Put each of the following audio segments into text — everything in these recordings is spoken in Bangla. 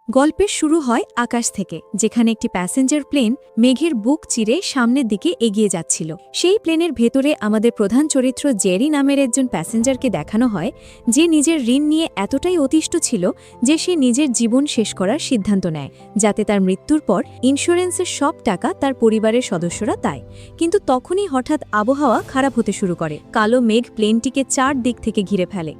গল্পের শুরু হয় আকাশ থেকে, যেখানে একটি প্যাসেঞ্জার প্লেন মেঘের বুক চিরে সামনের দিকে এগিয়ে যাচ্ছিল। সেই প্লেনের ভেতরে আমাদের প্রধান চরিত্র জেরি নামের একজন প্যাসেঞ্জারকে দেখানো হয়, যে নিজের ঋণ নিয়ে এতটাই অতিষ্ঠ ছিল যে সে নিজের জীবন শেষ করার সিদ্ধান্ত নেয়, যাতে তার মৃত্যুর পর ইন্স্যুরেন্সের সব টাকা তার পরিবারের সদস্যরা দেয়। কিন্তু তখনই হঠাৎ আবহাওয়া খারাপ হতে শুরু করে। কালো মেঘ প্লেনটিকে চার দিক থেকে ঘিরে ফেলে।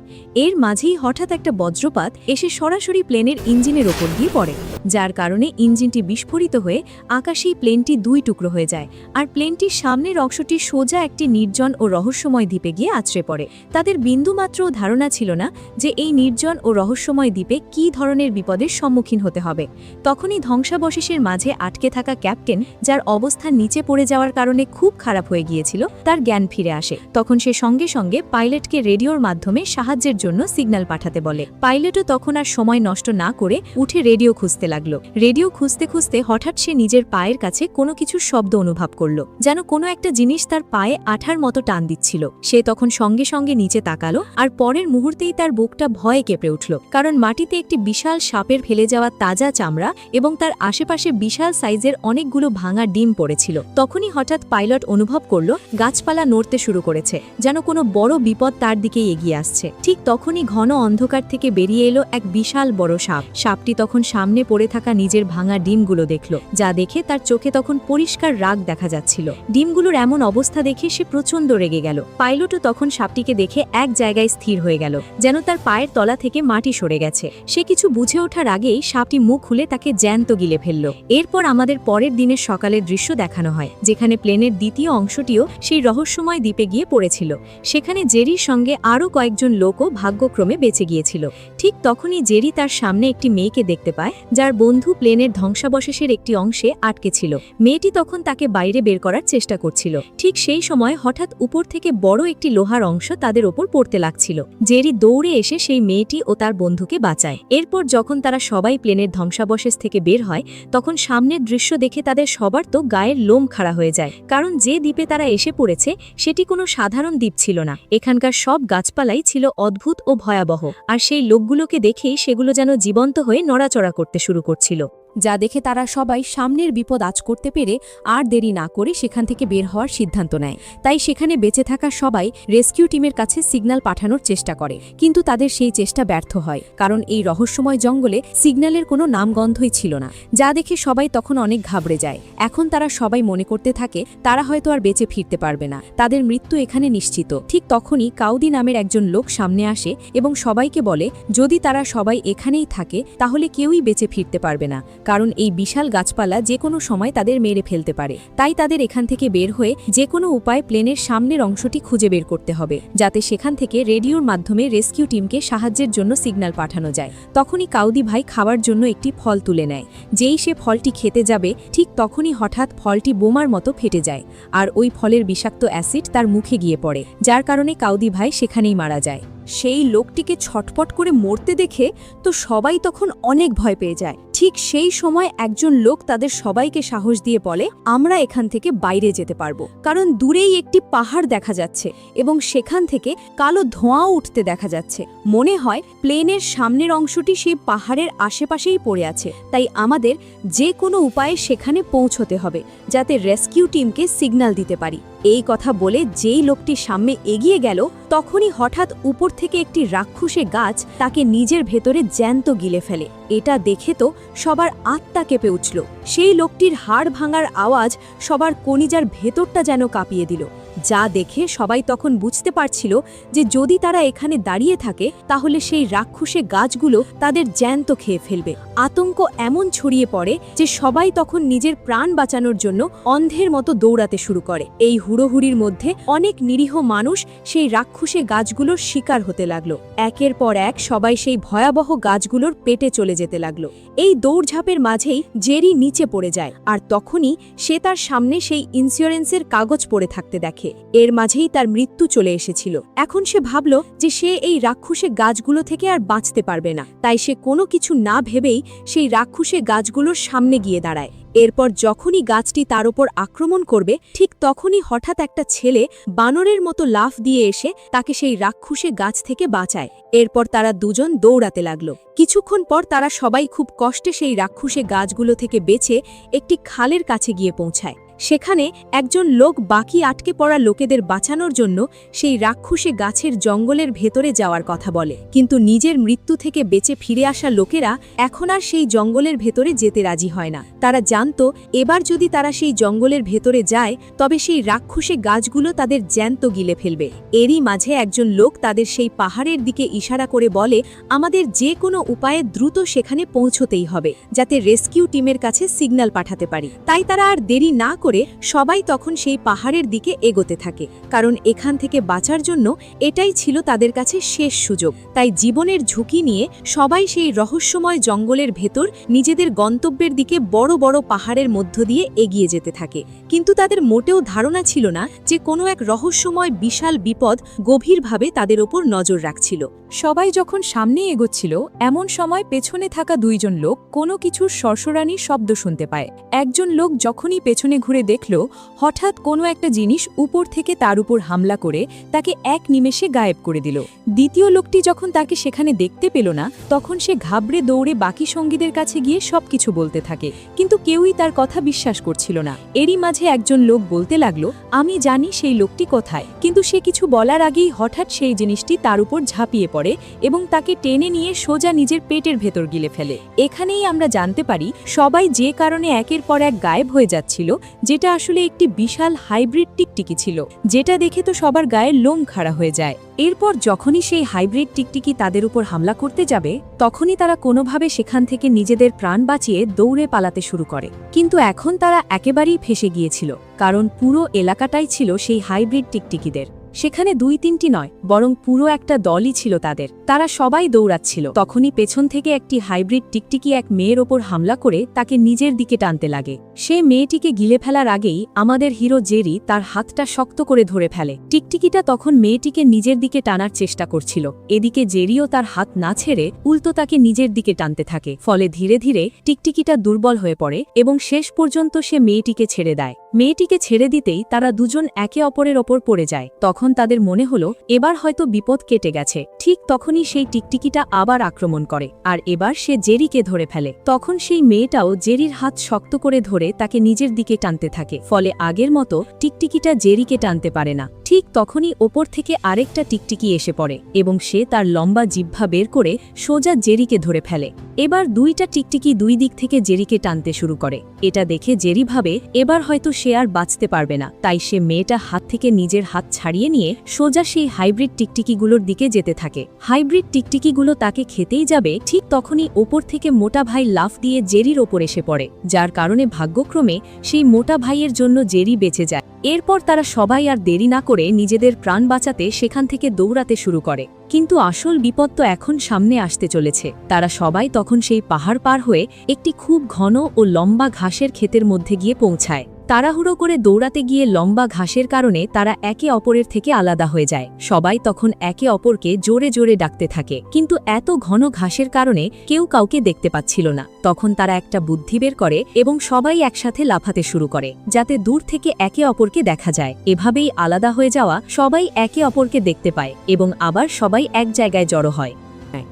এর মাঝেই হঠাৎ একটা বজ্রপাত এসে সরাসরি প্লেনের ইঞ্জিনের ওপর গিয়ে পড়ে, যার কারণে ইঞ্জিনটি বিস্ফোরিত হয়ে আকাশেই প্লেনটি দুই টুকরো হয়ে যায়। আর প্লেনটির সামনের অংশটি সোজা একটি নির্জন ও রহস্যময় দ্বীপে গিয়ে আছড়ে পড়ে। তাদের বিন্দুমাত্রও ধারণা ছিল না যে এই নির্জন ও রহস্যময় দ্বীপে কী ধরনের বিপদের সম্মুখীন হতে হবে। তখনই ধ্বংসাবশেষের মাঝে আটকে থাকা ক্যাপ্টেন, যার অবস্থা নিচে পড়ে যাওয়ার কারণে খুব খারাপ হয়ে গিয়েছিল, তার জ্ঞান ফিরে আসে। তখন সে সঙ্গে সঙ্গে পাইলটকে রেডিওর মাধ্যমে সাহায্যের জন্য সিগন্যাল পাঠাতে বলে। পাইলটও তখন আর সময় নষ্ট না করে উঠে রেডিও খুঁজতে লাগলো। রেডিও খুঁজতে খুঁজতে হঠাৎ সে নিজের পায়ের কাছে কোনো কিছুর শব্দ অনুভব করল, যেন কোনো একটা জিনিস তার পায়ে আঠার মতো টান দিচ্ছিল। সে তখন সঙ্গে সঙ্গে নিচে তাকালো, আর পরের মুহূর্তেই তার বুকটা ভয়ে কেঁপে উঠল, কারণ মাটিতে একটি বিশাল সাপের ফেলে যাওয়া তাজা চামড়া এবং তার আশেপাশে বিশাল সাইজের অনেকগুলো ভাঙা ডিম পড়েছিল। তখনই হঠাৎ পাইলট অনুভব করল গাছপালা নড়তে শুরু করেছে, যেন কোনো বড় বিপদ তার দিকেই এগিয়ে আসছে। ঠিক তখনই ঘন অন্ধকার থেকে বেরিয়ে এলো এক বিশাল বড় সাপ। সাপটি তখন সামনে পড়ে থাকা নিজের ভাঙা ডিমগুলো দেখল, যা দেখে তার চোখে তখন পরিষ্কার রাগ দেখা যাচ্ছিল। ডিমগুলোর এমন অবস্থা দেখে সে প্রচণ্ড রেগে গেল। পাইলটও তখন সাপটিকে দেখে এক জায়গায় স্থির হয়ে গেল, যেন তার পায়ের তলা থেকে মাটি সরে গেছে। সে কিছু বুঝে ওঠার আগেই সাপটি মুখ খুলে তাকে জ্যান্ত গিলে ফেলল। এরপর আমাদের পরের দিনের সকালের দৃশ্য দেখানো হয়, যেখানে প্লেনের দ্বিতীয় অংশটিও সেই রহস্যময় দ্বীপে গিয়ে পড়েছিল। সেখানে জেরির সঙ্গে আরও কয়েকজন লোকও ভাগ্যক্রমে বেঁচে গিয়েছিল। ঠিক তখনই জেরি তার সামনে একটি মেয়েকে দেখতে পায়, যার বন্ধু প্লেনের ধ্বংসাবশেষের একটি অংশে আটকে ছিল। মেয়েটি তখন তাকে বাইরে বের করার চেষ্টা করছিল। ঠিক সেই সময় হঠাৎ উপর থেকে বড় একটি লোহার অংশ তাদের ওপর পড়তে লাগছিল। জেরি দৌড়ে এসে সেই মেয়েটি ও তার বন্ধুকে বাঁচায়। এরপর যখন তারা সবাই প্লেনের ধ্বংসাবশেষ থেকে বের হয়, তখন সামনের দৃশ্য দেখে তাদের সবার তো গায়ের লোম খাড়া হয়ে যায়, কারণ যে দ্বীপে তারা এসে পড়েছে সেটি কোনো সাধারণ দ্বীপ ছিল না। এখানকার সব গাছপালাই ছিল অদ্ভুত ও ভয়াবহ, আর সেই লোকগুলোকে দেখেই সেগুলো যেন জীবন্ত হয়ে নড়াচড়া করতে শুরু করছিল, যা দেখে তারা সবাই সামনের বিপদ আঁচ করতে পেরে আর দেরি না করে সেখান থেকে বের হওয়ার সিদ্ধান্ত নেয়। তাই সেখানে বেঁচে থাকা সবাই রেস্কিউ টিমের কাছে সিগন্যাল পাঠানোর চেষ্টা করে, কিন্তু তাদের সেই চেষ্টা ব্যর্থ হয়, কারণ এই রহস্যময় জঙ্গলে সিগন্যালের কোনো নামগন্ধই ছিল না, যা দেখে সবাই তখন অনেক ঘাবড়ে যায়। এখন তারা সবাই মনে করতে থাকে তারা হয়তো আর বেঁচে ফিরতে পারবে না, তাদের মৃত্যু এখানে নিশ্চিত। ঠিক তখনই কাউদি নামের একজন লোক সামনে আসে এবং সবাইকে বলে যদি তারা সবাই এখানেই থাকে তাহলে কেউই বেঁচে ফিরতে পারবে না, কারণ এই বিশাল গাছপালা যে কোনো সময় তাদের মেরে ফেলতে পারে। তাই তাদের এখান থেকে বের হয়ে যে কোনো উপায় প্লেনের সামনের অংশটি খুঁজে বের করতে হবে, যাতে সেখান থেকে রেডিওর মাধ্যমে রেস্কিউ টিমকে সাহায্যের জন্য সিগন্যাল পাঠানো যায়। তখনই কাউদি ভাই খাওয়ার জন্য একটি ফল তুলে নেয়। যেই সে ফলটি খেতে যাবে, ঠিক তখনই হঠাৎ ফলটি বোমার মতো ফেটে যায়, আর ওই ফলের বিষাক্ত অ্যাসিড তার মুখে গিয়ে পড়ে, যার কারণে কাউদি ভাই সেখানেই মারা যায়। সেই লোকটিকে ছটপট করে মরতে দেখে তো সবাই তখন অনেক ভয় পেয়ে যায়। ঠিক সেই সময় একজন লোক তাদের সবাইকে সাহস দিয়ে বলে আমরা এখান থেকে বাইরে যেতে পারবো, কারণ দূরেই একটি পাহাড় দেখা যাচ্ছে এবং সেখান থেকে কালো ধোঁয়াও উঠতে দেখা যাচ্ছে। মনে হয় প্লেনের সামনের অংশটি সেই পাহাড়ের আশেপাশেই পড়ে আছে, তাই আমাদের যে কোনো উপায়ে সেখানে পৌঁছতে হবে, যাতে রেস্কিউ টিমকে সিগন্যাল দিতে পারি। এই কথা বলে যেই লোকটি সামনে এগিয়ে গেল, তখনই হঠাৎ উপর থেকে একটি রাক্ষসে গাছ তাকে নিজের ভেতরে জ্যান্ত গিলে ফেলে। এটা দেখে তো সবার আত্মা কেঁপে উঠল। সেই লোকটির হাড় ভাঙার আওয়াজ সবার কলিজার ভেতরটা যেন কাঁপিয়ে দিল, যা দেখে সবাই তখন বুঝতে পারছিল যে যদি তারা এখানে দাঁড়িয়ে থাকে তাহলে সেই রাক্ষসে গাছগুলো তাদের জ্যান্ত খেয়ে ফেলবে। আতঙ্ক এমন ছড়িয়ে পড়ে যে সবাই তখন নিজের প্রাণ বাঁচানোর জন্য অন্ধের মতো দৌড়াতে শুরু করে। এই হুড়োহুড়ির মধ্যে অনেক নিরীহ মানুষ সেই রাক্ষসে গাছগুলোর শিকার হতে লাগলো। একের পর এক সবাই সেই ভয়াবহ গাছগুলোর পেটে চলে যেতে লাগলো। এই দৌড়ঝাঁপের মাঝেই জেরি নিচে পড়ে যায়, আর তখনই সে তার সামনে সেই ইন্স্যুরেন্সের কাগজ পড়ে থাকতে দেখে। দেখে এর মাঝেই তার মৃত্যু চলে এসেছিল। এখন সে ভাবল যে সে এই রাক্ষসে গাছগুলো থেকে আর বাঁচতে পারবে না, তাই সে কোনো কিছু না ভেবেই সেই রাক্ষসে গাছগুলোর সামনে গিয়ে দাঁড়ায়। এরপর যখনই গাছটি তার ওপর আক্রমণ করবে ঠিক তখনই হঠাৎ একটা ছেলে বানরের মতো লাফ দিয়ে এসে তাকে সেই রাক্ষসে গাছ থেকে বাঁচায়। এরপর তারা দুজন দৌড়াতে লাগলো। কিছুক্ষণ পর তারা সবাই খুব কষ্টে সেই রাক্ষসে গাছগুলো থেকে বেঁচে একটি খালের কাছে গিয়ে পৌঁছায়। সেখানে একজন লোক বাকি আটকে পড়া লোকেদের বাঁচানোর জন্য সেই রাক্ষসে গাছের জঙ্গলের ভেতরে যাওয়ার কথা বলে, কিন্তু নিজের মৃত্যু থেকে বেঁচে ফিরে আসা লোকেরা এখন আর সেই জঙ্গলের ভেতরে যেতে রাজি হয় না। তারা জানত এবার যদি তারা সেই জঙ্গলের ভেতরে যায় তবে সেই রাক্ষসে গাছগুলো তাদের জ্যান্ত গিলে ফেলবে। এরই মাঝে একজন লোক তাদের সেই পাহাড়ের দিকে ইশারা করে বলে আমাদের যে কোনো উপায়ে দ্রুত সেখানে পৌঁছতেই হবে যাতে রেস্কিউ টিমের কাছে সিগন্যাল পাঠাতে পারি। তাই তারা আর দেরি না করে সবাই তখন সেই পাহাড়ের দিকে এগোতে থাকে, কারণ এখান থেকে বাঁচার জন্য এটাই ছিল তাদের কাছে শেষ সুযোগ। তাই জীবনের ঝুঁকি নিয়ে সবাই সেই রহস্যময় জঙ্গলের ভেতর নিজেদের গন্তব্যের দিকে বড় বড় পাহাড়ের মধ্য দিয়ে এগিয়ে যেতে থাকে। কিন্তু তাদের মোটেও ধারণা ছিল না যে কোনো এক রহস্যময় বিশাল বিপদ গভীরভাবে তাদের ওপর নজর রাখছিল। সবাই যখন সামনে এগোচ্ছিল এমন সময় পেছনে থাকা দুইজন লোক কোনো কিছুর সরসরানির শব্দ শুনতে পায়। একজন লোক যখনই পেছনে ঘুরে দেখল হঠাৎ কোনো একটা জিনিস উপর থেকে তার উপর হামলা করে তাকে এক নিমেষে গায়েব করে দিল। দ্বিতীয় লোকটি যখন তাকে সেখানে দেখতে পেল না তখন সে ঘাবড়ে দৌড়ে বাকি সঙ্গীদের কাছে গিয়ে সবকিছু বলতে থাকে, কিন্তু কেউই তার কথা বিশ্বাস করছিল না। এরই মাঝে একজন লোক বলতে লাগলো আমি জানি সেই লোকটি কোথায়, কিন্তু সে কিছু বলার আগেই হঠাৎ সেই জিনিসটি তার উপর ঝাঁপিয়ে পড়ে এবং তাকে টেনে নিয়ে সোজা নিজের পেটের ভেতর গিলে ফেলে। এখানেই আমরা জানতে পারি সবাই যে কারণে একের পর এক গায়েব হয়ে যাচ্ছিল, যেটা আসলে একটি বিশাল হাইব্রিড টিকটিকি ছিল, যেটা দেখে তো সবার গায়ে লোম খাড়া হয়ে যায়। এরপর যখনই সেই হাইব্রিড টিকটিকি তাদের উপর হামলা করতে যাবে তখনই তারা কোনোভাবে সেখান থেকে নিজেদের প্রাণ বাঁচিয়ে দৌড়ে পালাতে শুরু করে। কিন্তু এখন তারা একেবারেই ফেঁসে গিয়েছিল, কারণ পুরো এলাকাটাই ছিল সেই হাইব্রিড টিকটিকিদের। সেখানে 2-3টি নয় বরং পুরো একটা দলই ছিল তাদের। তারা সবাই দৌড়াচ্ছিল। তখনই পেছন থেকে একটি হাইব্রিড টিকটিকি এক মেয়ের ওপর হামলা করে তাকে নিজের দিকে টানতে লাগে। সে মেয়েটিকে গিলে ফেলার আগেই আমাদের হিরো জেরি তার হাতটা শক্ত করে ধরে ফেলে। টিকটিকিটা তখন মেয়েটিকে নিজের দিকে টানার চেষ্টা করছিল। এদিকে জেরিও তার হাত না ছেড়ে উল্টো তাকে নিজের দিকে টানতে থাকে। ফলে ধীরে ধীরে টিকটিকিটা দুর্বল হয়ে পড়ে এবং শেষ পর্যন্ত সে মেয়েটিকে ছেড়ে দেয়। মেয়েটিকে ছেড়ে দিতেই তারা দুজন একে অপরের ওপর পড়ে যায়। তখন তাদের মনে হলো এবার হয়তো বিপদ কেটে গেছে। ঠিক তখনই সেই টিকটিকিটা আবার আক্রমণ করে, আর এবার সে জেরিকে ধরে ফেলে। তখন সেই মেয়েটাও জেরির হাত শক্ত করে ধরে তাকে নিজের দিকে টানতে থাকে। ফলে আগের মতো টিকটিকিটা জেরিকে টানতে পারে না। ঠিক তখনই ওপর থেকে আরেকটা টিকটিকি এসে পড়ে এবং সে তার লম্বা জিহ্বা বের করে সোজা জেরিকে ধরে ফেলে। এবার দুইটা টিকটিকি দুই দিক থেকে জেরিকে টানতে শুরু করে। এটা দেখে জেরি ভাবে এবার হয়তো সে আর বাঁচতে পারবে না, তাই সে মেয়েটা হাত থেকে নিজের হাত ছাড়িয়ে নিয়ে সোজা সেই হাইব্রিড টিকটিকিগুলোর দিকে যেতে থাকে। হাইব্রিড টিকটিকিগুলো তাকে খেতেই যাবে, ঠিক তখনই ওপর থেকে মোটা ভাই লাফ দিয়ে জেরির ওপর এসে পড়ে, যার কারণে ভাগ্যক্রমে সেই মোটা ভাইয়ের জন্য জেরি বেঁচে যায়। এরপর তারা সবাই আর দেরি না করে নিজেদের প্রাণ বাঁচাতে সেখান থেকে দৌড়াতে শুরু করে। কিন্তু আসল বিপদ তো এখন সামনে আসতে চলেছে। তারা সবাই তখন সেই পাহাড় পার হয়ে একটি খুব ঘন ও লম্বা ঘাসের ক্ষেতের মধ্যে গিয়ে পৌঁছায়। তাড়াহুড়ো করে দৌড়াতে গিয়ে লম্বা ঘাসের কারণে তারা একে অপরের থেকে আলাদা হয়ে যায়। সবাই তখন একে অপরকে জোরে জোরে ডাকতে থাকে, কিন্তু এত ঘন ঘাসের কারণে কেউ কাউকে দেখতে পাচ্ছিল না। তখন তারা একটা বুদ্ধি বের করে এবং সবাই একসাথে লাফাতে শুরু করে, যাতে দূর থেকে একে অপরকে দেখা যায়। এভাবেই আলাদা হয়ে যাওয়া সবাই একে অপরকে দেখতে পায় এবং আবার সবাই এক জায়গায় জড়ো হয়।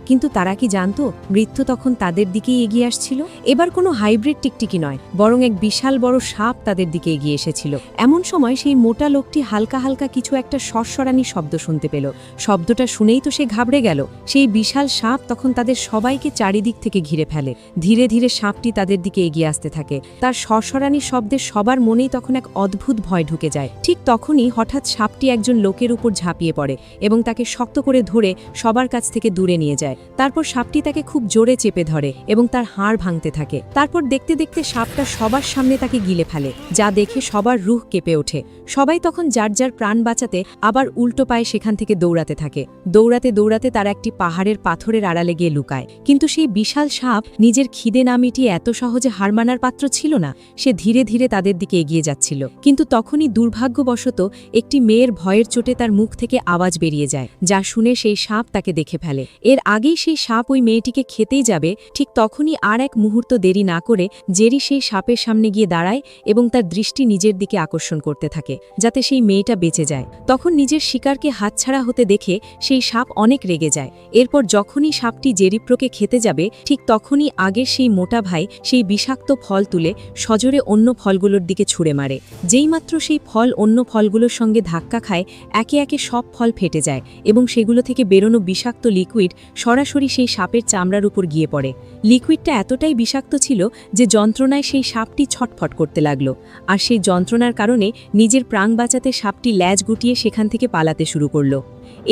কিন্তু তারা কি জানতো মৃত্যু তখন তাদের দিকেই এগিয়ে আসছিল? এবার কোনো হাইব্রিড টিকটিকি নয়, বরং এক বিশাল বড় সাপ তাদের দিকে এগিয়ে এসেছিল। এমন সময় সেই মোটা লোকটি হালকা হালকা কিছু একটা সরসরানি শব্দ শুনতে পেল। শব্দটা শুনেই তো সে ঘাবড়ে গেল। সেই বিশাল সাপ তখন তাদের সবাইকে চারিদিক থেকে ঘিরে ফেলে। ধীরে ধীরে সাপটি তাদের দিকে এগিয়ে আসতে থাকে। তার সরসরানি শব্দে সবার মনেই তখন এক অদ্ভুত ভয় ঢুকে যায়। ঠিক তখনই হঠাৎ সাপটি একজন লোকের উপর ঝাঁপিয়ে পড়ে এবং তাকে শক্ত করে ধরে সবার কাছ থেকে দূরে নিয়ে যায়। তারপর সাপটি তাকে খুব জোরে চেপে ধরে এবং তার হাড় ভাঙতে থাকে। তারপর দেখতে দেখতে সাপটা সবার সামনে তাকে গিলে ফেলে, যা দেখে সবার রুহ কেঁপে ওঠে। সবাই তখন যার যার প্রাণ বাঁচাতে আবার উল্টো পায়ে সেখান থেকে দৌড়াতে থাকে। দৌড়াতে দৌড়াতে তারা একটি পাহাড়ের পাথরের আড়ালে গিয়ে লুকায়। কিন্তু সেই বিশাল সাপ নিজের খিদে না মিটিয়ে এত সহজে হার মানার পাত্র ছিল না। সে ধীরে ধীরে তাদের দিকে এগিয়ে যাচ্ছিল। কিন্তু তখনই দুর্ভাগ্যবশত একটি মেয়ের ভয়ের চোটে তার মুখ থেকে আওয়াজ বেরিয়ে যায়, যা শুনে সেই সাপ তাকে দেখে ফেলে। এর আগেই সেই সাপ ওই মেয়েটিকে খেতেই যাবে, ঠিক তখনই আর এক মুহূর্ত দেরি না করে জেরি সেই সাপের সামনে গিয়ে দাঁড়ায় এবং তার দৃষ্টি নিজের দিকে আকর্ষণ করতে থাকে, যাতে সেই মেয়েটা বেঁচে যায়। তখন নিজের শিকারকে হাতছাড়া হতে দেখে সেই সাপ অনেক রেগে যায়। এরপর যখনই সাপটি জেরিপ্রোকে খেতে যাবে, ঠিক তখনই আগের সেই মোটা ভাই সেই বিষাক্ত ফল তুলে সজোরে অন্য ফলগুলোর দিকে ছুঁড়ে মারে। যেইমাত্র সেই ফল অন্য ফলগুলোর সঙ্গে ধাক্কা খায়, একে একে সব ফল ফেটে যায় এবং সেগুলো থেকে বেরোনো বিষাক্ত লিকুইড সরাসরি সেই সাপের চামড়ার উপর গিয়ে পড়ে। লিকুইডটা এতটাই বিষাক্ত ছিল যে যন্ত্রণায় সেই সাপটি ছটফট করতে লাগল। আর সেই যন্ত্রণার কারণে নিজের প্রাণ বাঁচাতে সাপটি ল্যাজ গুটিয়ে সেখান থেকে পালাতে শুরু করল।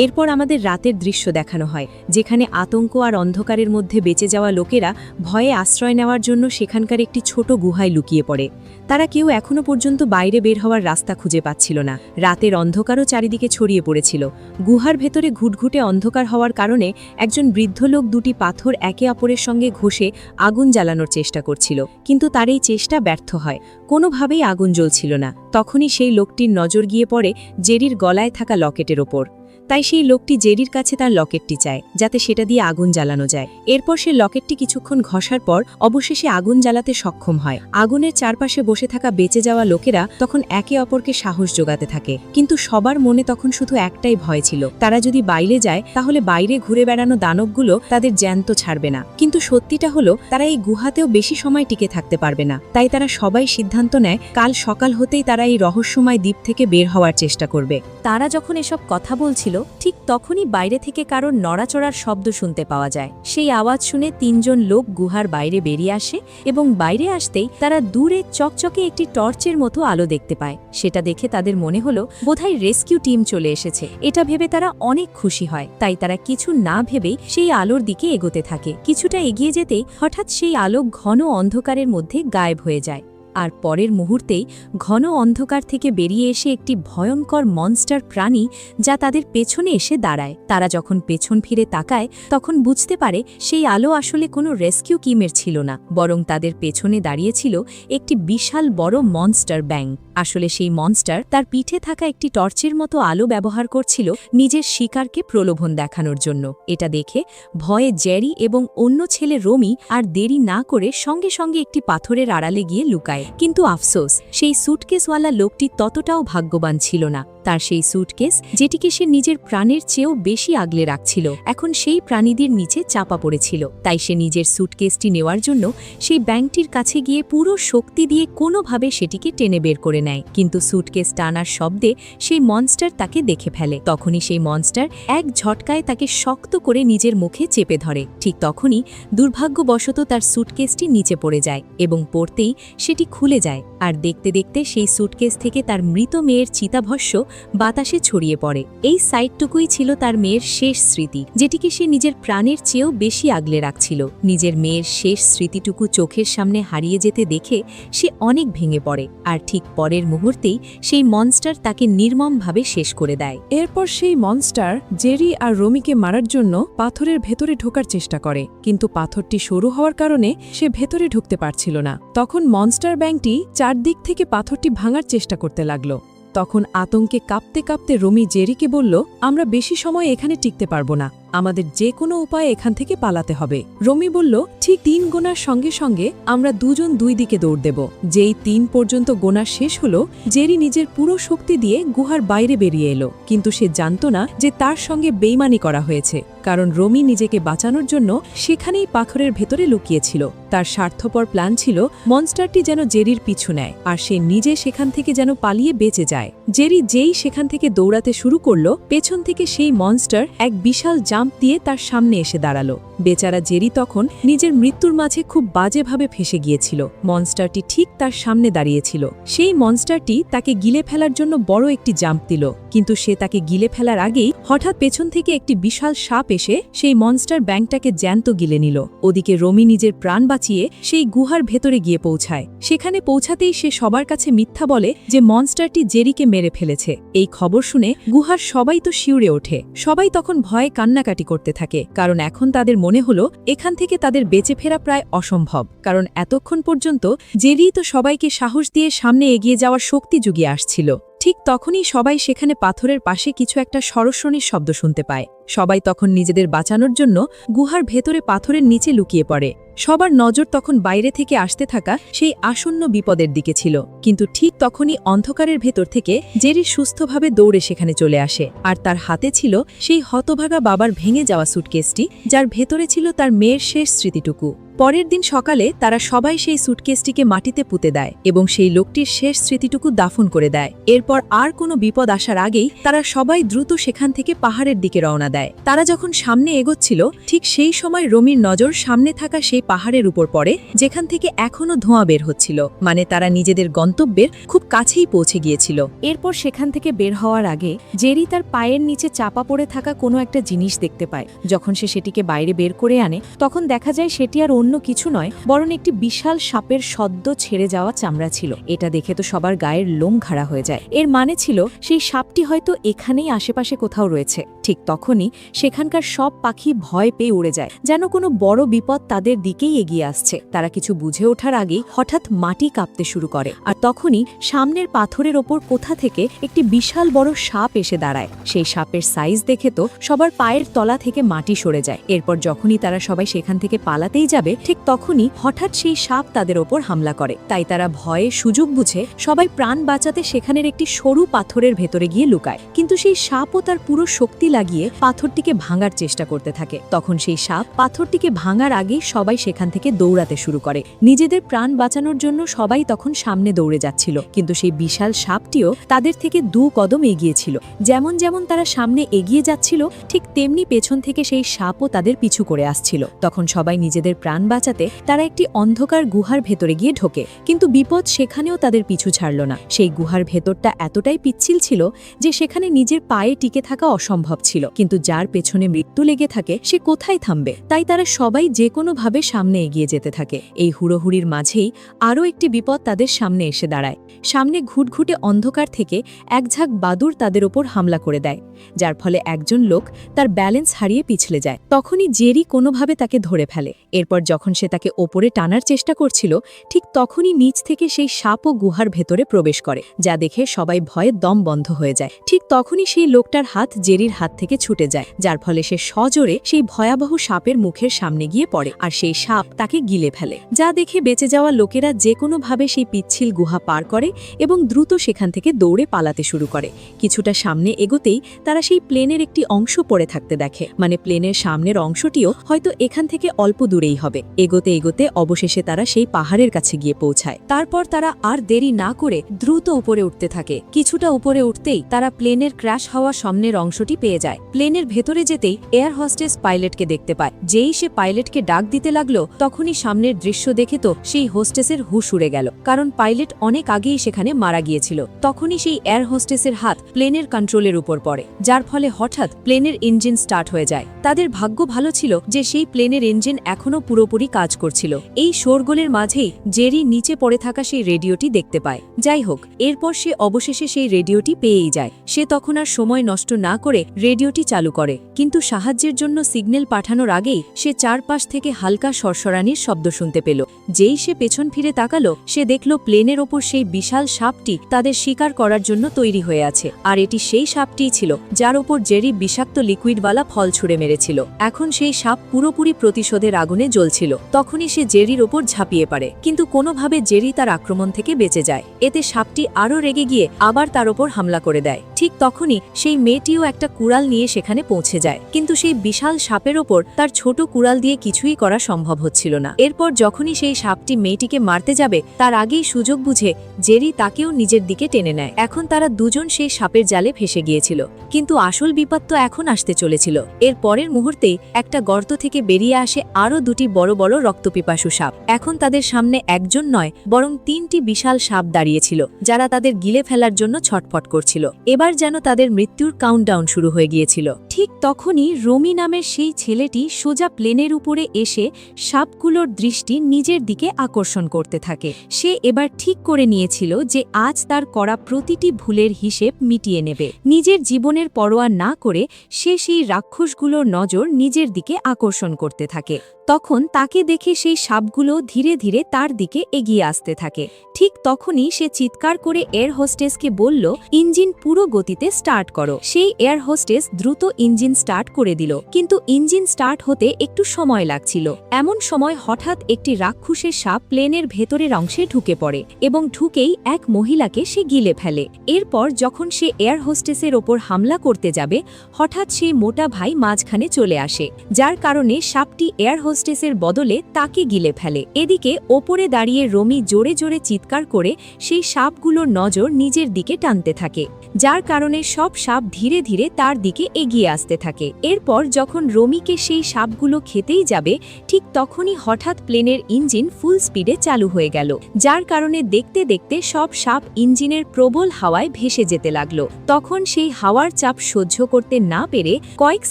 এরপর আমাদের রাতের দৃশ্য দেখানো হয়, যেখানে আতঙ্ক আর অন্ধকারের মধ্যে বেঁচে যাওয়া লোকেরা ভয়ে আশ্রয় নেওয়ার জন্য সেখানকার একটি ছোট গুহায় লুকিয়ে পড়ে। তারা কেউ এখনো পর্যন্ত বাইরে বের হওয়ার রাস্তা খুঁজে পাচ্ছিল না। রাতের অন্ধকারও চারিদিকে ছড়িয়ে পড়েছিল। গুহার ভেতরে ঘুটঘুটে অন্ধকার হওয়ার কারণে একজন বৃদ্ধ লোক দুটি পাথর একে অপরের সঙ্গে ঘষে আগুন জ্বালানোর চেষ্টা করছিল, কিন্তু তার এই চেষ্টা ব্যর্থ হয়। কোনোভাবেই আগুন জ্বলছিল না। তখনই সেই লোকটির নজর গিয়ে পড়ে জেরির গলায় থাকা লকেটের ওপর। তাই সেই লোকটি জেরির কাছে তার লকেটটি চায়, যাতে সেটা দিয়ে আগুন জ্বালানো যায়। এরপর সে লকেটটি কিছুক্ষণ ঘষার পর অবশেষে আগুন জ্বালাতে সক্ষম হয়। আগুনের চারপাশে বসে থাকা বেঁচে যাওয়া লোকেরা তখন একে অপরকে সাহস জোগাতে থাকে, কিন্তু সবার মনে তখন শুধু একটাই ভয় ছিল, তারা যদি বাইরে যায় তাহলে বাইরে ঘুরে বেড়ানো দানবগুলো তাদের জ্যান্ত ছাড়বে না। কিন্তু সত্যিটা হলো তারা এই গুহাতেও বেশি সময় টিকে থাকতে পারবে না। তাই তারা সবাই সিদ্ধান্ত নেয় কাল সকাল হতেই তারা এই রহস্যময় দ্বীপ থেকে বের হওয়ার চেষ্টা করবে। তারা যখন এসব কথা বলছিল, ঠিক তখনই বাইরে থেকে কারোর নড়াচড়ার শব্দ শুনতে পাওয়া যায়। সেই আওয়াজ শুনে তিনজন লোক গুহার বাইরে বেরিয়ে আসে এবং বাইরে আসতেই তারা দূরে চকচকে একটি টর্চের মতো আলো দেখতে পায়। সেটা দেখে তাদের মনে হলো বোধহয় রেস্কিউ টিম চলে এসেছে। এটা ভেবে তারা অনেক খুশি হয়। তাই তারা কিছু না ভেবেই সেই আলোর দিকে এগোতে থাকে। কিছুটা এগিয়ে যেতেই হঠাৎ সেই আলো ঘন অন্ধকারের মধ্যে গায়েব হয়ে যায়। আর পরের মুহূর্তেই ঘন অন্ধকার থেকে বেরিয়ে এসে একটি ভয়ঙ্কর মনস্টার প্রাণী, যা তাদের পেছনে এসে দাঁড়ায়। তারা যখন পেছন ফিরে তাকায় তখন বুঝতে পারে সেই আলো আসলে কোনো রেস্কিউ টিমের ছিল না, বরং তাদের পেছনে দাঁড়িয়েছিল একটি বিশাল বড় মনস্টার ব্যাং। আসলে সেই মনস্টার তার পিঠে থাকা একটি টর্চের মতো আলো ব্যবহার করছিল নিজের শিকারকে প্রলোভন দেখানোর জন্য। এটা দেখে ভয়ে জেরি এবং অন্য ছেলে রমি আর দেরি না করে সঙ্গে সঙ্গে একটি পাথরের আড়ালে গিয়ে লুকায়। কিন্তু আফসোস, সেই সুটকেসওয়ালা লোকটি ততটাও ভাগ্যবান ছিল না। তার সেই সুটকেস, যেটিকে সে নিজের প্রাণের চেয়েও বেশি আগলে রাখছিল, এখন সেই প্রাণীদের নিচে চাপা পড়েছিল। তাই সে নিজের সুটকেসটি নেওয়ার জন্য সেই ব্যাংকটির কাছে গিয়ে পুরো শক্তি দিয়ে কোনোভাবে সেটিকে টেনে বের করে নেয়। কিন্তু সুটকেস টানার শব্দে সেই মনস্টার তাকে দেখে ফেলে। তখনই সেই মনস্টার এক ঝটকায় তাকে শক্ত করে নিজের মুখে চেপে ধরে। ঠিক তখনই দুর্ভাগ্যবশত তার সুটকেসটি নিচে পড়ে যায় এবং পড়তেই সেটি খুলে যায়। আর দেখতে দেখতে সেই সুটকেস থেকে তার মৃত মেয়ের চিতাভস্য বাতাসে ছড়িয়ে পড়ে। এই সাইডটুকুই ছিল তার মেয়ের শেষ স্মৃতি, যেটিকে সে নিজের প্রাণের চেয়েও বেশি আগলে রাখছিল। নিজের মেয়ের শেষ স্মৃতিটুকু চোখের সামনে হারিয়ে যেতে দেখে সে অনেক ভেঙে পড়ে। আর ঠিক পরের মুহূর্তেই সেই মনস্টার তাকে নির্মমভাবে শেষ করে দেয়। এরপর সেই মনস্টার জেরি আর রমিকে মারার জন্য পাথরের ভেতরে ঢোকার চেষ্টা করে, কিন্তু পাথরটি সরু হওয়ার কারণে সে ভেতরে ঢুকতে পারছিল না। তখন মনস্টার ব্যাংকটি চারদিক থেকে পাথরটি ভাঙার চেষ্টা করতে লাগলো। তখন আতঙ্কে কাঁপতে কাঁপতে রমি জেরিকে বলল, আমরা বেশি সময় এখানে টিকতে পারবো না, আমাদের যে কোনো উপায়ে এখান থেকে পালাতে হবে। রমি বলল, ঠিক 3 গোনার সঙ্গে সঙ্গে আমরা দুজন দুই দিকে দৌড় দেব। যেই 3 পর্যন্ত গোনা শেষ হলো, জেরি নিজের পুরো শক্তি দিয়ে গুহার বাইরে বেরিয়ে এলো। কিন্তু সে জানত না যে তার সঙ্গে বেইমানি করা হয়েছে, কারণ রমি নিজেকে বাঁচানোর জন্য সেখানেই পাথরের ভেতরে লুকিয়েছিল। তার স্বার্থপর প্ল্যান ছিল মনস্টারটি যেন জেরির পিছু নেয় আর সে নিজে সেখান থেকে যেন পালিয়ে বেঁচে যায়। জেরি যেই সেখান থেকে দৌড়াতে শুরু করলো, পেছন থেকে সেই মনস্টার এক বিশাল জাম্প দিয়ে তার সামনে এসে দাঁড়ালো। বেচারা জেরি তখন নিজের মৃত্যুর মাঝে খুব বাজেভাবে ফেসে গিয়েছিল। মনস্টারটি ঠিক তার সামনে দাঁড়িয়েছিল। সেই মনস্টারটি তাকে গিলে ফেলার জন্য বড় একটি জাম্প দিল, কিন্তু সে তাকে গিলে ফেলার আগেই হঠাৎ পেছন থেকে একটি বিশাল সাপ এসে সেই মনস্টার ব্যাংকটাকে জ্যান্ত গিলে নিল। ওদিকে রমি নিজের প্রাণ বাঁচিয়ে সেই গুহার ভেতরে গিয়ে পৌঁছায়। সেখানে পৌঁছাতেই সে সবার কাছে মিথ্যা বলে যে মনস্টারটি জেরিকে মেরে ফেলেছে। এই খবর শুনে গুহার সবাই তো শিউরে ওঠে। সবাই তখন ভয়ে কান্নাকাটি করতে থাকে, কারণ এখন তাদের মনে হলো এখান থেকে তাদের বেঁচে ফেরা প্রায় অসম্ভব, কারণ এতক্ষণ পর্যন্ত জেরি তো সবাইকে সাহস দিয়ে সামনে এগিয়ে যাওয়ার শক্তি জুগিয়ে আসছিল। ঠিক তখনই সবাই সেখানে পাথরের পাশে কিছু একটা সরস্বনীর শব্দ শুনতে পায়। সবাই তখন নিজেদের বাঁচানোর জন্য গুহার ভেতরে পাথরের নিচে লুকিয়ে পড়ে। সবার নজর তখন বাইরে থেকে আসতে থাকা সেই আসন্ন বিপদের দিকে ছিল, কিন্তু ঠিক তখনই অন্ধকারের ভেতর থেকে জেরি সুস্থভাবে দৌড়ে সেখানে চলে আসে, আর তার হাতে ছিল সেই হতভাগা বাবার ভেঙে যাওয়া সুটকেসটি, যার ভেতরে ছিল তার মেয়ের শেষ স্মৃতিটুকু। পরের দিন সকালে তারা সবাই সেই সুটকেসটিকে মাটিতে পুঁতে দেয় এবং সেই লোকটির শেষ স্মৃতিটুকু দাফন করে দেয়। এরপর আর কোনো বিপদ আসার আগেই তারা সবাই দ্রুত সেখান থেকে পাহাড়ের দিকে রওনা দেয়। তারা যখন সামনে এগোচ্ছিল, ঠিক সেই সময় রমির নজর সামনে থাকা সেই পাহাড়ের উপর পড়ে, যেখান থেকে এখনো ধোঁয়া বের হচ্ছিল, মানে তারা নিজেদের গন্তব্যের খুব কাছেই পৌঁছে গিয়েছিল। এরপর সেখান থেকে বের হওয়ার আগে জেরি তার পায়ের নিচে চাপা পড়ে থাকা কোনো একটা জিনিস দেখতে পায়। যখন সে সেটিকে বাইরে বের করে আনে, তখন দেখা যায় সেটি আর অন্য কিছু নয়, বরং একটি বিশাল সাপের সদ্য ছেড়ে যাওয়া চামড়া ছিল। এটা দেখে তো সবার গায়ের লোম খাড়া হয়ে যায়। এর মানে ছিল সেই সাপটি হয়তো এখানেই আশেপাশে কোথাও রয়েছে। ঠিক তখনই সেখানকার সব পাখি ভয় পেয়ে উড়ে যায়, যেন কোনো বড় বিপদ তাদের দিকেই এগিয়ে আসছে। তারা কিছু বুঝে ওঠার আগেই হঠাৎ মাটি কাঁপতে শুরু করে, আর তখনই সামনের পাথরের ওপর কোথা থেকে একটি বিশাল বড় সাপ এসে দাঁড়ায়। সেই সাপের সাইজ দেখে তো সবার পায়ের তলা থেকে মাটি সরে যায়। এরপর যখনই তারা সবাই সেখান থেকে পালাতেই যাবে, ঠিক তখনই হঠাৎ সেই সাপ তাদের ওপর হামলা করে। তাই তারা ভয়ে সুযোগ বুঝে সবাই প্রাণ বাঁচাতে সেখানের একটি সরু পাথরের ভেতরে গিয়ে লুকায়। কিন্তু সেই সাপও তার পুরো শক্তি লাগিয়ে পাথরটিকে ভাঙার চেষ্টা করতে থাকে। তখন সেই সাপ পাথরটিকে ভাঙার আগেই সবাই সেখান থেকে দৌড়াতে শুরু করে। নিজেদের প্রাণ বাঁচানোর জন্য সবাই তখন সামনে দৌড়ে যাচ্ছিল, কিন্তু সেই বিশাল সাপটিও তাদের থেকে 2 কদম এগিয়েছিল। যেমন যেমন তারা সামনে এগিয়ে যাচ্ছিল, ঠিক তেমনি পেছন থেকে সেই সাপও তাদের পিছু করে আসছিল। তখন সবাই নিজেদের প্রাণ বাঁচাতে তারা একটি অন্ধকার গুহার ভেতরে গিয়ে ঢোকে, কিন্তু বিপদ সেখানেও তাদের পিছু ছাড়ল না। সেই গুহার ভেতরটা এতটাই পিচ্ছিল ছিল যে সেখানে নিজের পায়ে টিকে থাকা অসম্ভব ছিল, কিন্তু যার পেছনে মৃত্যু লেগে থাকে সে কোথায় থামবে? তাই তারা সবাই যে কোনোভাবে সামনে এগিয়ে যেতে থাকে। এই হুড়োহুড়ির মাঝেই আরও একটি বিপদ তাদের সামনে এসে দাঁড়ায়। সামনে ঘুটঘুটে অন্ধকার থেকে এক ঝাঁক বাদুর তাদের ওপর হামলা করে দেয়, যার ফলে একজন লোক তার ব্যালেন্স হারিয়ে পিছলে যায়। তখনই জেরি কোনোভাবে তাকে ধরে ফেলে। এরপর যখন সে তাকে ওপরে টানার চেষ্টা করছিল, ঠিক তখনই নিচ থেকে সেই সাপও গুহার ভেতরে প্রবেশ করে, যা দেখে সবাই ভয়ে দম বন্ধ হয়ে যায়। ঠিক তখনই সেই লোকটার হাত জেরির হাত থেকে ছুটে যায়, যার ফলে সে সজোরে সেই ভয়াবহ সাপের মুখের সামনে গিয়ে পড়ে, আর সেই সাপ তাকে গিলে ফেলে। যা দেখে বেঁচে যাওয়া লোকেরা যে কোনোভাবে সেই পিচ্ছিল গুহা পার করে এবং দ্রুত সেখান থেকে দৌড়ে পালাতে শুরু করে। কিছুটা সামনে এগোতেই তারা সেই প্লেনের একটি অংশ পড়ে থাকতে দেখে, মানে প্লেনের সামনের অংশটিও হয়তো এখান থেকে অল্প দূরেই হবে। এগোতে এগোতে অবশেষে তারা সেই পাহাড়ের কাছে গিয়ে পৌঁছায়। তারপর তারা আর দেরি না করে দ্রুত উপরে উঠতে থাকে। কিছুটা উপরে উঠতেই তারা প্লেনের ক্র্যাশ হওয়া সামনের অংশটি পেয়ে যায়। প্লেনের ভেতরে যেতেই এয়ার হোস্টেস পাইলটকে দেখতে পায়। যেই সে পাইলটকে ডাক দিতে লাগলো, তখনই সামনের দৃশ্য দেখে তো সেই হোস্টেসের হুঁশ উড়ে গেল, কারণ পাইলট অনেক আগেই সেখানে মারা গিয়েছিল। তখনই সেই এয়ার হোস্টেসের হাত প্লেনের কন্ট্রোলের উপর পড়ে, যার ফলে হঠাৎ প্লেনের ইঞ্জিন স্টার্ট হয়ে যায়। তাদের ভাগ্য ভালো ছিল যে সেই প্লেনের ইঞ্জিন এখনও পুরোপুরি কাজ করছিল। এই শোরগোলের মাঝেই জেরি নিচে পড়ে থাকা সেই রেডিওটি দেখতে পায়। যাই হোক, এরপর সে অবশেষে সেই রেডিওটি পেয়েই যায়। সে তখন আর সময় নষ্ট না করে রেডিওটি চালু করে, কিন্তু সাহায্যের জন্য সিগন্যাল পাঠানোর আগেই সে চারপাশ থেকে হালকা সরসরানির শব্দ শুনতে পেল। যেই সে পেছন ফিরে তাকালো, সে দেখল প্লেনের ওপর সেই বিশাল সাপটি তাদের শিকার করার জন্য তৈরি হয়ে আছে, আর এটি সেই সাপটিই ছিল যার ওপর জেরি বিষাক্ত লিকুইডওয়ালা ফল ছুঁড়ে মেরেছিল। এখন সেই সাপ পুরোপুরি প্রতিশোধের আগুনে জ্বলছিল। তখনই সে জেরির ওপর ঝাঁপিয়ে পড়ে, কিন্তু কোনোভাবে জেরি তার আক্রমণ থেকে বেঁচে যায়। এতে সাপটি আরও রেগে গিয়ে আবার তার ওপর হামলা করে দেয়। ঠিক তখনই সেই মেয়েটিও একটা কুড়াল নিয়ে সেখানে পৌঁছে যায়, কিন্তু সেই বিশাল সাপের ওপর তার ছোট কুড়াল দিয়ে কিছুই করা সম্ভব হচ্ছিল না। এরপর যখনই সেই সাপটি মেয়েটিকে মারতে যাবে তার আগেই সুযোগ বুঝে জেরি তাকেও নিজের দিকে টেনে নেয়। এখন তারা দুজন সেই সাপের জালে ফেসে গিয়েছিল, কিন্তু আসল বিপদ তো এখন আসতে চলেছিল। এর পরের মুহূর্তেই একটা গর্ত থেকে বেরিয়ে আসে আরও দুটি বড় বড় রক্তপিপাসু সাপ। এখন তাদের সামনে একজন নয় বরং 3টি বিশাল সাপ দাঁড়িয়েছিল, যারা তাদের গিলে ফেলার জন্য ছটফট করছিল। এবার যেন তাদের মৃত্যুর কাউন্টডাউন শুরু হয়ে গিয়েছিল। ঠিক তখনই রমি নামের সেই ছেলেটি সোজা প্লেনের উপরে এসে সাপগুলোর দৃষ্টি নিজের দিকে আকর্ষণ করতে থাকে। সে এবার ঠিক করে নিয়েছিল যে আজ তার করা প্রতিটি ভুলের হিসেব মিটিয়ে নেবে। নিজের জীবনের পরোয়া না করে সে সেই রাক্ষসগুলোর নজর নিজের দিকে আকর্ষণ করতে থাকে। তখন তাকে দেখে সেই সাপগুলো ধীরে ধীরে তার দিকে এগিয়ে আসতে থাকে। ঠিক তখনই সে চিৎকার করে এয়ার হোস্টেসকে বলল, ইঞ্জিন পুরো গতিতে স্টার্ট করো। সেই এয়ার হোস্টেস দ্রুত ইঞ্জিন স্টার্ট করে দিল, কিন্তু ইঞ্জিন স্টার্ট হতে একটু সময় লাগছিল। এমন সময় হঠাৎ একটি রাক্ষসের সাপ প্লেনের ভেতরের অংশে ঢুকে পড়ে এবং ঢুকেই এক মহিলাকে সে গিলে ফেলে। এরপর যখন সে এয়ার হোস্টেসের ওপর হামলা করতে যাবে, হঠাৎ সেই মোটা ভাই মাঝখানে চলে আসে, যার কারণে সাপটি এয়ার হোস্টেসের বদলে তাকে গিলে ফেলে। এদিকে ওপরে দাঁড়িয়ে রমি জোরে জোরে চিৎকার করে সেই সাপগুলোর নজর নিজের দিকে টানতে থাকে, যার কারণে সব সাপ ধীরে ধীরে তার দিকে এগিয়ে আসতে থাকে। এরপর যখন রমিকে সেই সাপগুলো খেতেই যাবে, ঠিক তখনই হঠাৎ প্লেনের ইঞ্জিন ফুল স্পিডে চালু হয়ে গেল, যার কারণে দেখতে দেখতে সব সাপ ইঞ্জিনের প্রবল হাওয়ায় ভেসে যেতে লাগলো। তখন সেই হাওয়ার চাপ সহ্য করতে না পেরে কয়েক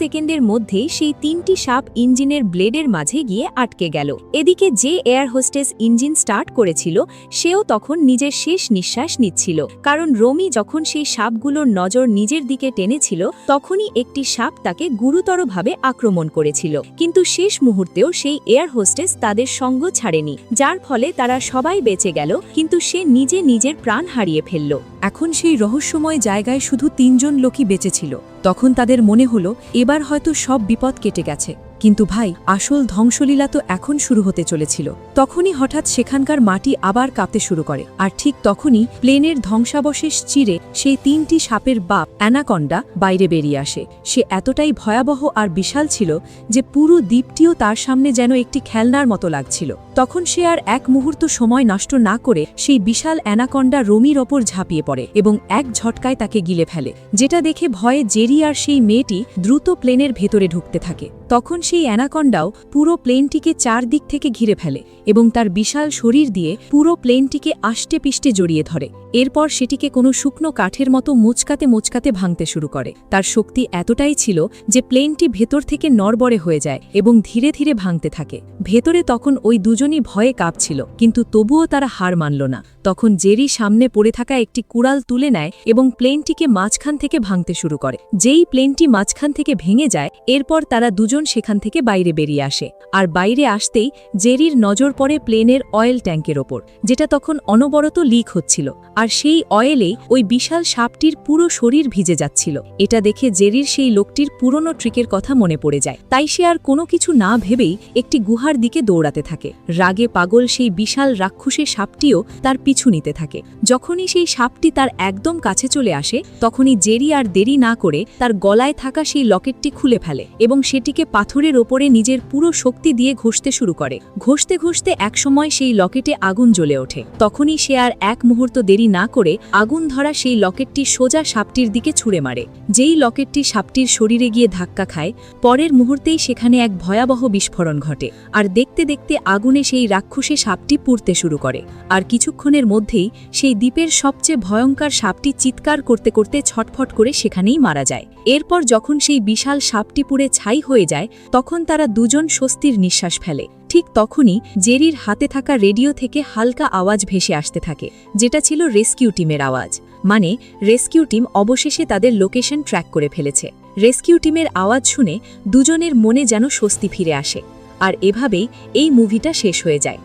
সেকেন্ডের মধ্যেই সেই 3টি সাপ ইঞ্জিনের ব্লেডের মাঝে গিয়ে আটকে গেল। এদিকে যে এয়ার হোস্টেস ইঞ্জিন স্টার্ট করেছিল সেও তখন নিজের শেষ নিঃশ্বাস নিচ্ছিল, কারণ রমি যখন সেই সাপগুলোর নজর নিজের দিকে টেনেছিল তখনই একটি সাপ তাকে গুরুতরভাবে আক্রমণ করেছিল। কিন্তু শেষ মুহূর্তেও সেই এয়ার হোস্টেস তাদের সঙ্গ ছাড়েনি, যার ফলে তারা সবাই বেঁচে গেল, কিন্তু সে নিজে নিজের প্রাণ হারিয়ে ফেলল। এখন সেই রহস্যময় জায়গায় শুধু 3জন লোকই বেঁচে ছিল। তখন তাদের মনে হলো এবার হয়তো সব বিপদ কেটে গেছে, কিন্তু ভাই আসল ধ্বংসলীলা তো এখন শুরু হতে চলেছিল। তখনই হঠাৎ সেখানকার মাটি আবার কাঁপতে শুরু করে, আর ঠিক তখনই প্লেনের ধ্বংসাবশেষ চিরে সেই 3টি সাপের বাপ অ্যানাকন্ডা বাইরে বেরিয়ে আসে। সে এতটাই ভয়াবহ আর বিশাল ছিল যে পুরো দ্বীপটিও তার সামনে যেন একটি খেলনার মতো লাগছিল। তখন সে আর এক মুহূর্ত সময় নষ্ট না করে সেই বিশাল অ্যানাকন্ডা রমির ওপর ঝাঁপিয়ে পড়ে এবং এক ঝটকায় তাকে গিলে ফেলে, যেটা দেখে ভয়ে জেরি আর সেই মেয়েটি দ্রুত প্লেনের ভেতরে ঢুকতে থাকে। তখন সেই অ্যানাকন্ডাও পুরো প্লেনটিকে চারদিক থেকে ঘিরে ফেলে এবং তার বিশাল শরীর দিয়ে পুরো প্লেনটিকে আষ্টে পিষ্টে জড়িয়ে ধরে। এরপর সেটিকে কোনো শুকনো কাঠের মতো মুচকাতে মুচকাতে ভাঙতে শুরু করে। তার শক্তি এতটাই ছিল যে প্লেনটি ভেতর থেকে নড়বড়ে হয়ে যায় এবং ধীরে ধীরে ভাঙতে থাকে। ভেতরে তখন ওই দুজনই ভয়ে কাঁপছিল, কিন্তু তবুও তারা হার মানল না। তখন জেরি সামনে পড়ে থাকা একটি কুড়াল তুলে নেয় এবং প্লেনটিকে মাঝখান থেকে ভাঙতে শুরু করে। যেই প্লেনটি মাঝখান থেকে ভেঙে যায়, এরপর তারা দুজন সেখান থেকে বাইরে বেরিয়ে আসে। আর বাইরে আসতেই জেরির নজর পড়ে প্লেনের অয়েল ট্যাঙ্কের ওপর, যেটা তখন অনবরত লিক হচ্ছিল, আর সেই অয়েলেই ওই বিশাল সাপটির পুরো শরীর ভিজে যাচ্ছিল। এটা দেখে জেরির সেই লোকটির পুরনো ট্রিকের কথা মনে পড়ে যায়, তাই সে আর কোনো কিছু না ভেবেই একটি গুহার দিকে দৌড়াতে থাকে। রাগে পাগল সেই বিশাল রাক্ষসের সাপটিও তার পিছু নিতে থাকে। যখনই সেই সাপটি তার একদম কাছে চলে আসে, তখনই জেরি আর দেরি না করে তার গলায় থাকা সেই লকেটটি খুলে ফেলে এবং সেটিকে পাথরের ওপরে নিজের পুরো শক্তি দিয়ে ঘষতে শুরু করে। ঘষতে ঘষতে একসময় সেই লকেটে আগুন জ্বলে ওঠে। তখনই সে আর এক মুহূর্ত দেরি না করে আগুন ধরা সেই লকেটটি সোজা সাপটির দিকে ছুঁড়ে মারে। যেই লকেটটি সাপটির শরীরে গিয়ে ধাক্কা খায়, পরের মুহূর্তেই সেখানে এক ভয়াবহ বিস্ফোরণ ঘটে, আর দেখতে দেখতে আগুনে সেই রাক্ষসে সাপটি পুড়তে শুরু করে। আর কিছুক্ষণের মধ্যেই সেই দ্বীপের সবচেয়ে ভয়ঙ্কর সাপটি চিৎকার করতে করতে ছটফট করে সেখানেই মারা যায়। এরপর যখন সেই বিশাল সাপটি পুড়ে ছাই হয়ে যায়, তখন তারা দুজন স্বস্তির নিঃশ্বাস ফেলে। ঠিক তখনই জেরির হাতে থাকা রেডিও থেকে হালকা আওয়াজ ভেসে আসতে থাকে, যেটা ছিল রেস্কিউ টিমের আওয়াজ। মানে রেস্কিউ টিম অবশেষে তাদের লোকেশন ট্র্যাক করে ফেলেছে। রেস্কিউ টিমের আওয়াজ শুনে দুজনের মনে যেন স্বস্তি ফিরে আসে। আর এভাবেই এই মুভিটা শেষ হয়ে যায়।